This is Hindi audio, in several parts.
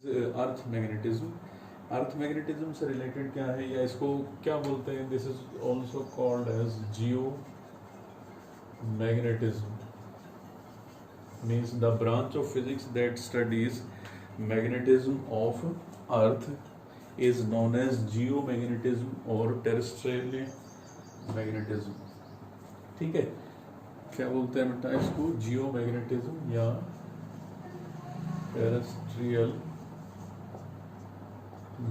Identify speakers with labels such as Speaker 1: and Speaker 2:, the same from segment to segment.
Speaker 1: अर्थ मैग्नेटिज्म। अर्थ मैग्नेटिज्म से रिलेटेड क्या है या इसको क्या बोलते हैं? This is also called as geo magnetism, means the branch of physics that studies magnetism of earth is known as geo magnetism और टेरेस्ट्रियल मैग्नेटिज्म। ठीक है, क्या बोलते हैं बेटा इसको? जियो मैग्नेटिज्म या टेरेस्ट्रियल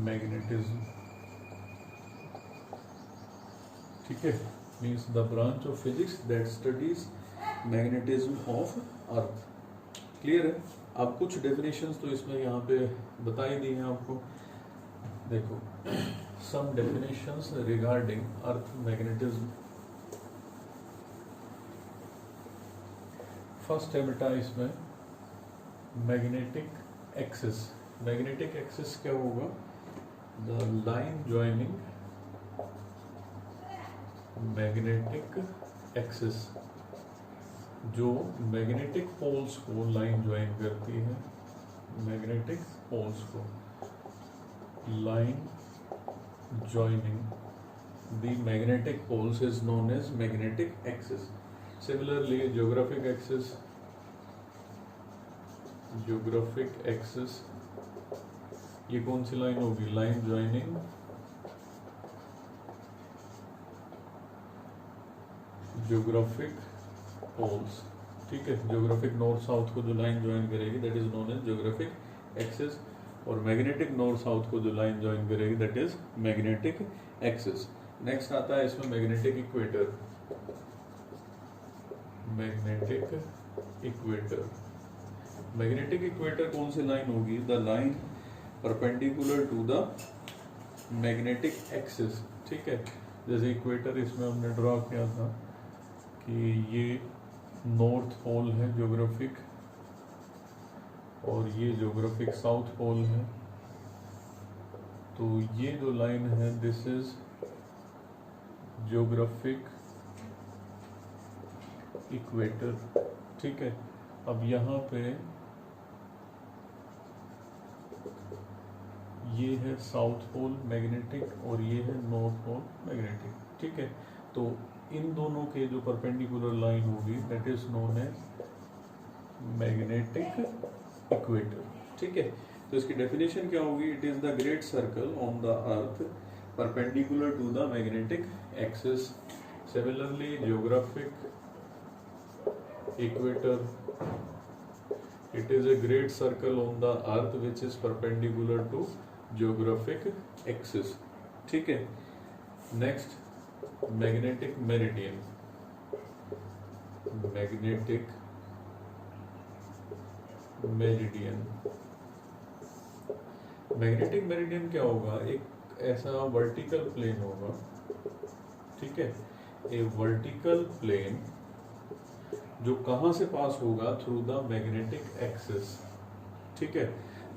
Speaker 1: मैग्नेटिज्म। ठीक है, means the branch of physics that studies magnetism of earth. Clear है? अब कुछ डेफिनेशंस तो इसमें यहाँ पे बता ही दी हैं आपको। देखो, some definitions regarding earth magnetism. First है बेटा इसमें मैग्नेटिक एक्सिस। मैग्नेटिक एक्सिस क्या होगा? The line joining magnetic axis, जो मैग्नेटिक पोल्स को लाइन ज्वाइन करती है। मैग्नेटिक पोल्स को line joining the magnetic poles is known as magnetic axis. Similarly geographic axis, geographic axis ये कौन सी लाइन होगी? Line joining geographic poles. ठीक है, ज्योग्राफिक नॉर्थ साउथ को जो लाइन ज्वाइन करेगी that is known as geographic axis, और मैग्नेटिक नॉर्थ साउथ को जो लाइन ज्वाइन करेगी that is magnetic axis. Next आता है इसमें magnetic equator. Magnetic equator, magnetic equator कौन सी लाइन होगी? The line perpendicular to the magnetic axis. ठीक है, जैसे इक्वेटर इसमें हमने ड्रॉ किया था कि ये नॉर्थ पोल है ज्योग्राफिक, और ये ज्योग्राफिक साउथ पोल है। तो ये जो लाइन है दिस इज ज्योग्राफिक इक्वेटर। ठीक है, अब यहाँ पे ये है साउथ पोल मैग्नेटिक और ये है नॉर्थ पोल मैग्नेटिक। ठीक है, तो इन दोनों के जो परपेंडिकुलर लाइन होगी that is known as magnetic equator. ठीक है, तो इसकी डेफिनेशन क्या होगी? It is the great circle on the earth perpendicular to the magnetic axis. Similarly geographic equator, it is a great circle on the earth which is perpendicular to geographic axis। ठीक है, next magnetic meridian. Magnetic meridian, magnetic meridian क्या होगा? एक ऐसा वर्टिकल प्लेन होगा। ठीक है, ए वर्टिकल प्लेन जो कहाँ से पास होगा? Through the magnetic axis. ठीक है,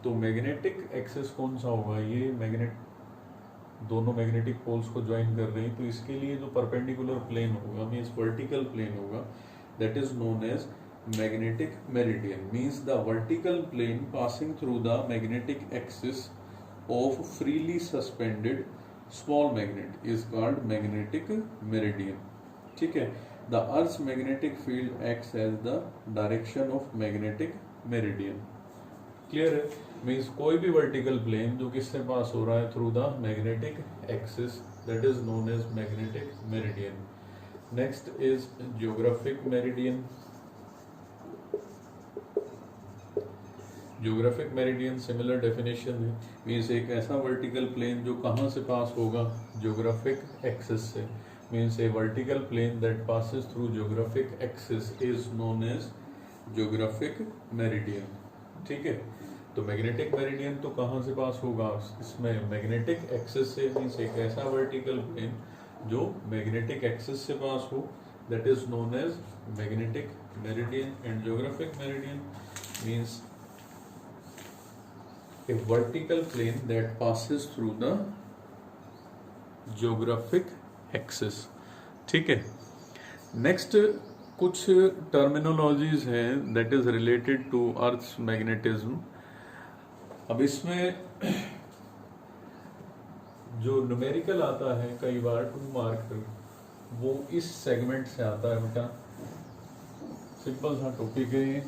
Speaker 1: तो मैग्नेटिक एक्सिस कौन सा होगा? ये दोनों मैग्नेटिक पोल्स को ज्वाइन कर रहे हैं, तो इसके लिए जो परपेंडिकुलर प्लेन होगा मीन्स वर्टिकल प्लेन होगा that is known as magnetic meridian. Means the vertical plane passing through the magnetic axis of freely suspended small magnet is called magnetic meridian. ठीक है, The Earth's magnetic field acts as the direction of magnetic meridian। Clear है? मीन्स कोई भी वर्टिकल प्लेन जो किससे पास हो रहा है? Through the magnetic axis, that is known as magnetic meridian. Next is geographic meridian. Geographic meridian similar definition है, मीन्स एक ऐसा वर्टिकल प्लेन जो कहाँ से पास होगा? ज्योग्राफिक एक्सिस से। means a vertical plane that passes through geographic axis is known as geographic meridian। ठीक है, तो मैग्नेटिक मेरिडियन तो कहाँ से पास होगा? इसमें मैग्नेटिक एक्सिस से, मीन्स एक ऐसा वर्टिकल प्लेन जो मैग्नेटिक एक्सिस से पास हो that is known as magnetic meridian. And geographic meridian means a vertical plane that passes through the geographic axis. ठीक है, नेक्स्ट कुछ टर्मिनोलॉजीज हैं that is related to earth's magnetism. अब इसमें जो न्यूमेरिकल आता है कई बार 2 मार्क, वो इस सेगमेंट से आता है बेटा। सिंपल सा टॉपिक है ये।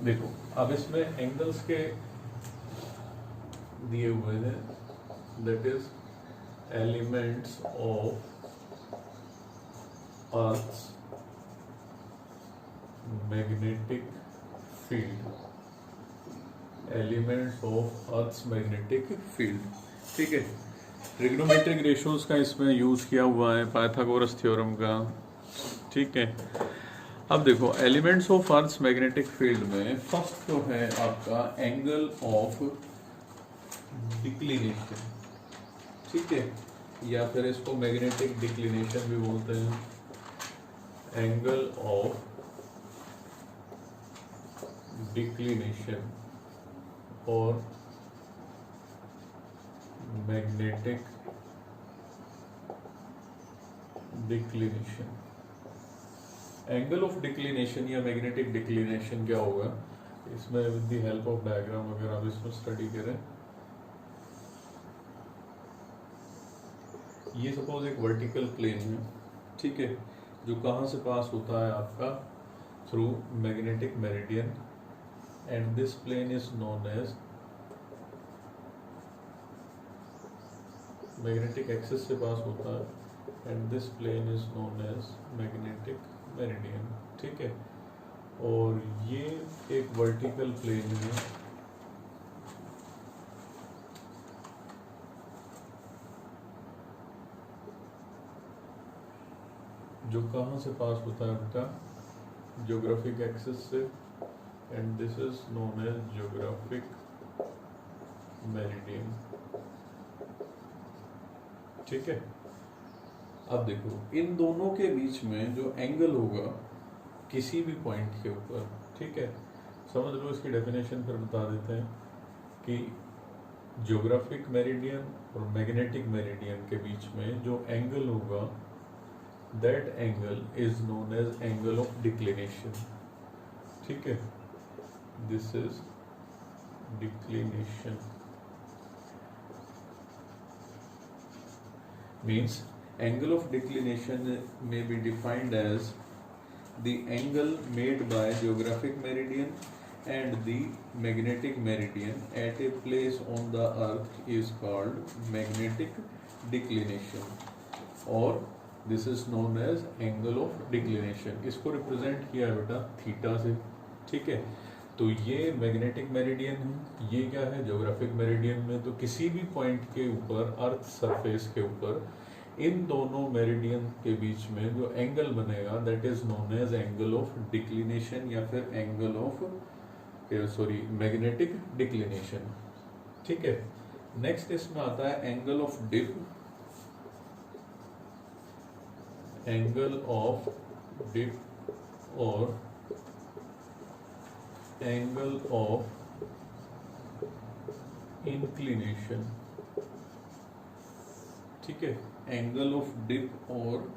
Speaker 1: देखो अब इसमें एंगल्स के दिए हुए हैं, that is elements of earth's magnetic field, elements of earth's magnetic field. ठीक है, ट्रिग्नोमेट्रिक रेशियोज का इसमें यूज किया हुआ है, पाइथागोरस थ्योरम का। ठीक है, अब देखो elements of earth's magnetic field में फर्स्ट जो है आपका एंगल ऑफ डिक्लिनेशन। ठीक है, या फिर इसको मैग्नेटिक डिक्लिनेशन भी बोलते हैं, एंगल ऑफ डिक्लिनेशन और magnetic declination. Angle of declination या मैग्नेटिक डिक्लिनेशन क्या होगा, इसमें with the help of diagram अगर आप इसमें स्टडी करें, ये सपोज एक वर्टिकल प्लेन है। ठीक है, जो कहाँ से पास होता है आपका through magnetic meridian, and this plane is known as magnetic axis से पास होता है, and this plane is known as magnetic meridian. ठीक है, और ये एक वर्टिकल प्लेन है जो कहाँ से पास होता है बेटा, ज्योग्राफिक एक्सिस से, and this is known as geographic meridian. ठीक है, अब देखो इन दोनों के बीच में जो एंगल होगा किसी भी पॉइंट के ऊपर, ठीक है, समझ लो इसकी डेफिनेशन फिर बता देते हैं कि ज्योग्राफिक मेरिडियन और मैग्नेटिक मेरिडियन के बीच में जो एंगल होगा, that angle is known as angle of declination. ठीक है, this is declination, means angle of declination may be defined as the angle made by geographic meridian and the magnetic meridian at a place on the earth is called magnetic declination, or this is known as angle of declination। इसको रिप्रेजेंट किया है बेटा थीटा से। ठीक है, तो ये मैग्नेटिक मेरिडियन है, ये क्या है ज्योग्राफिक मेरिडियन में। तो किसी भी पॉइंट के ऊपर अर्थ सरफेस के ऊपर इन दोनों मेरिडियन के बीच में जो एंगल बनेगा, that is known as angle of declination या फिर एंगल ऑफ मैग्नेटिक डिक्लिनेशन। ठीक है, नेक्स्ट इसमें आता है angle of dip, angle of dip और एंगल ऑफ इंक्लिनेशन। ठीक है, एंगल ऑफ डिप और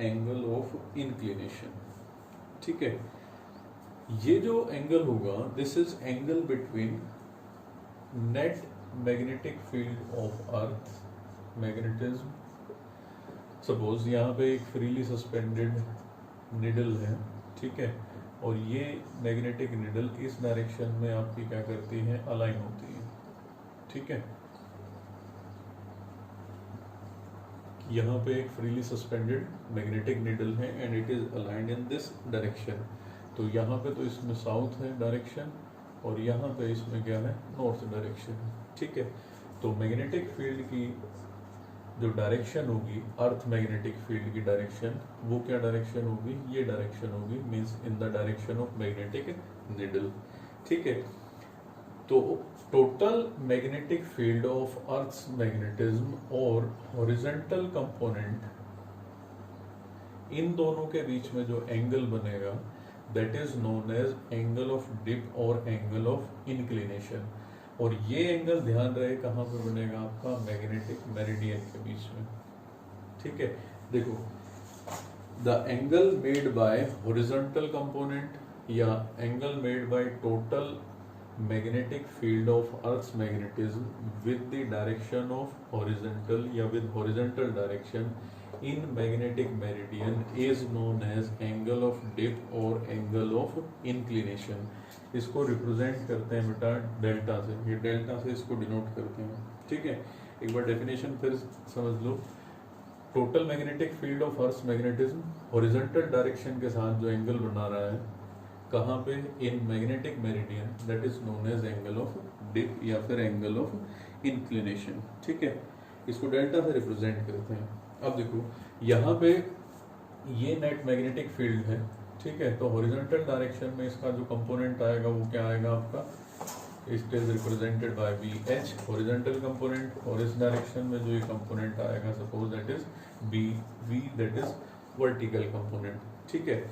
Speaker 1: एंगल ऑफ इंक्लिनेशन। ठीक है, ये जो एंगल होगा, this is angle between net magnetic field of earth magnetism. Suppose यहाँ पे एक फ्रीली सस्पेंडेड निडल है। ठीक है, और ये मैग्नेटिक निडल इस डायरेक्शन में आपकी क्या करती है, अलाइन होती है। ठीक है, यहाँ पे एक फ्रीली सस्पेंडेड मैग्नेटिक निडल है and it is aligned in this direction. तो यहाँ पे तो इसमें साउथ है डायरेक्शन और यहाँ पे इसमें क्या है, नॉर्थ डायरेक्शन। ठीक है, तो मैग्नेटिक फील्ड की जो डायरेक्शन होगी, अर्थ मैग्नेटिक फील्ड की डायरेक्शन, वो क्या डायरेक्शन होगी, ये डायरेक्शन होगी, means in the direction of magnetic needle. ठीक है, तो total magnetic field of earth's magnetism और हॉरिजॉन्टल कंपोनेंट, इन दोनों के बीच में जो एंगल बनेगा, that is known as angle of dip और एंगल ऑफ इंक्लिनेशन। और ये एंगल ध्यान रहे कहाँ पे बनेगा, आपका मैग्नेटिक मेरिडियन के बीच में। ठीक है, देखो the angle made by horizontal component या angle made by total magnetic field of earth's magnetism with the direction of horizontal या with horizontal direction in magnetic meridian is known as angle of dip और एंगल ऑफ इंक्लिनेशन। इसको रिप्रेजेंट करते हैं बेटा डेल्टा से, ये डेल्टा से इसको डिनोट करते हैं। ठीक है, एक बार डेफिनेशन फिर समझ लो। Total magnetic field of earth magnetism horizontal direction के साथ जो एंगल बना रहा है, कहाँ पे? In magnetic meridian, that is known as angle of dip या फिर एंगल ऑफ इंक्लिनेशन। ठीक है, इसको डेल्टा से रिप्रेजेंट करते हैं। अब देखो यहाँ पे ये नेट मैग्नेटिक फील्ड है, ठीक है, तो हॉरिजॉन्टल डायरेक्शन में इसका जो कंपोनेंट आएगा वो क्या आएगा आपका? It is represented by B H horizontal component, और इस डायरेक्शन में जो ये कंपोनेंट आएगा suppose that is B V, that is vertical component. ठीक है,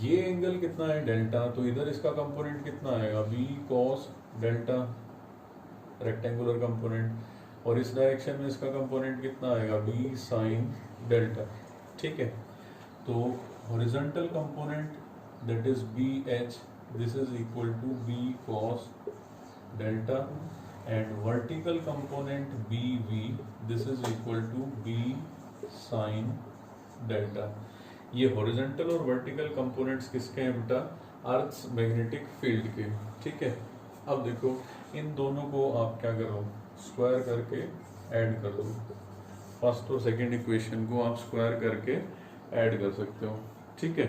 Speaker 1: ये एंगल कितना है? डेल्टा, तो इधर इसका कंपोनेंट कितना आएगा? B cos delta rectangular component, और इस डायरेक्शन में इसका कंपोनेंट कितना आएगा? B sine delta. ठीक है, तो horizontal component that is B H, this is equal to B cos delta, and vertical component B V, this is equal to B sine delta. ये हॉरिजॉन्टल और वर्टिकल कंपोनेंट्स किसके हैं बेटा? अर्थ्स मैग्नेटिक फील्ड के। ठीक है, अब देखो इन दोनों को आप क्या करो? स्क्वायर करके ऐड कर दो। फर्स्ट और सेकंड इक्वेशन को आप स्क्वायर करके ऐड कर सकते हो। ठीक है,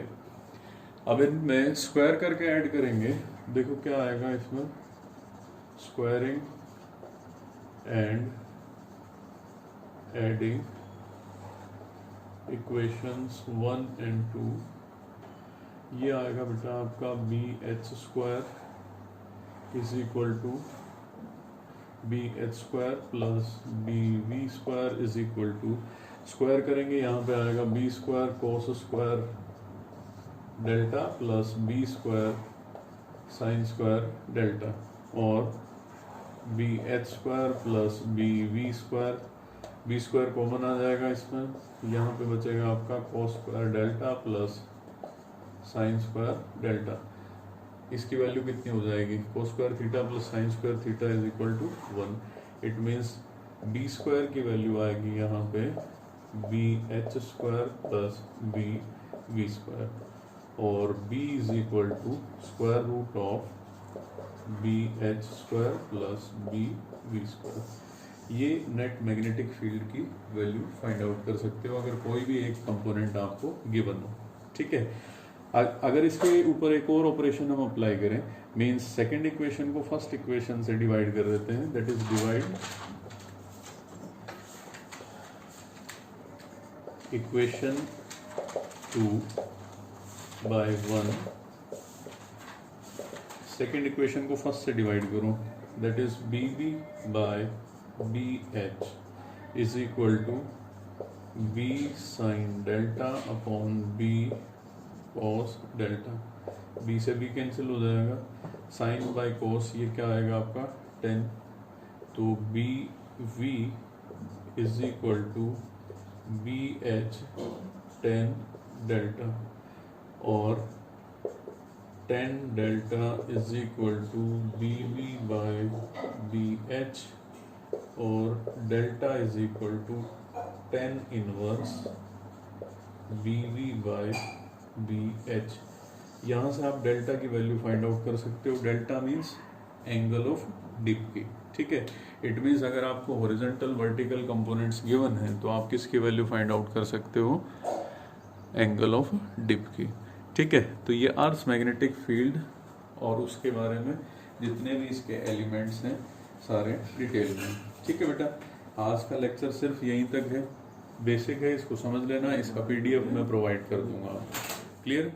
Speaker 1: अब इनमें स्क्वायर करके ऐड करेंगे, देखो क्या आएगा इसमें? Squaring and adding equations 1 and 2, ये आएगा बेटा आपका B H square is equal to B H square plus B V square is equal to, square करेंगे यहाँ पे आएगा B square cos square delta plus B square sine square delta, और B H square plus B V square, B square common आ जाएगा इसमें, यहाँ पे बचेगा आपका cos square delta plus sine square delta. इसकी वैल्यू कितनी हो जाएगी? Cos square theta plus sine square theta is equal to 1। It means B square की वैल्यू आएगी यहाँ पे B H square plus B V square, और B is equal to square root of B H square plus B V square. ये नेट मैग्नेटिक फील्ड की वैल्यू फाइंड आउट कर सकते हो अगर कोई भी एक कंपोनेंट आपको गिवन हो। ठीक है, अगर इसके ऊपर एक और ऑपरेशन हम अप्लाई करें, मींस सेकंड इक्वेशन को फर्स्ट इक्वेशन से डिवाइड कर देते हैं, that is divide equation 2 by 1, second equation को फर्स्ट से डिवाइड करो, that is B B by B H is equal to B sine delta upon B cos delta. B से बी कैंसिल हो जाएगा, साइन बाय कॉस ये क्या आएगा आपका 10, तो B V is equal to B H 10 delta, और 10 delta is equal to B V by B H, और delta is equal to 10 inverse B V by B H. यहाँ से आप डेल्टा की वैल्यू फाइंड आउट कर सकते हो। Delta means angle of dip की। ठीक है, इट मीन्स अगर आपको हॉरिजॉन्टल वर्टिकल कंपोनेंट्स गिवन है तो आप किसकी वैल्यू फाइंड आउट कर सकते हो? एंगल ऑफ डिप की। ठीक है, तो ये अर्थ मैग्नेटिक फील्ड और उसके बारे में जितने भी इसके एलिमेंट्स हैं सारे डिटेल में। ठीक है बेटा, आज का लेक्चर सिर्फ यहीं तक है, बेसिक है, इसको समझ लेना। इसका PDF मैं प्रोवाइड कर दूंगा। क्लियर?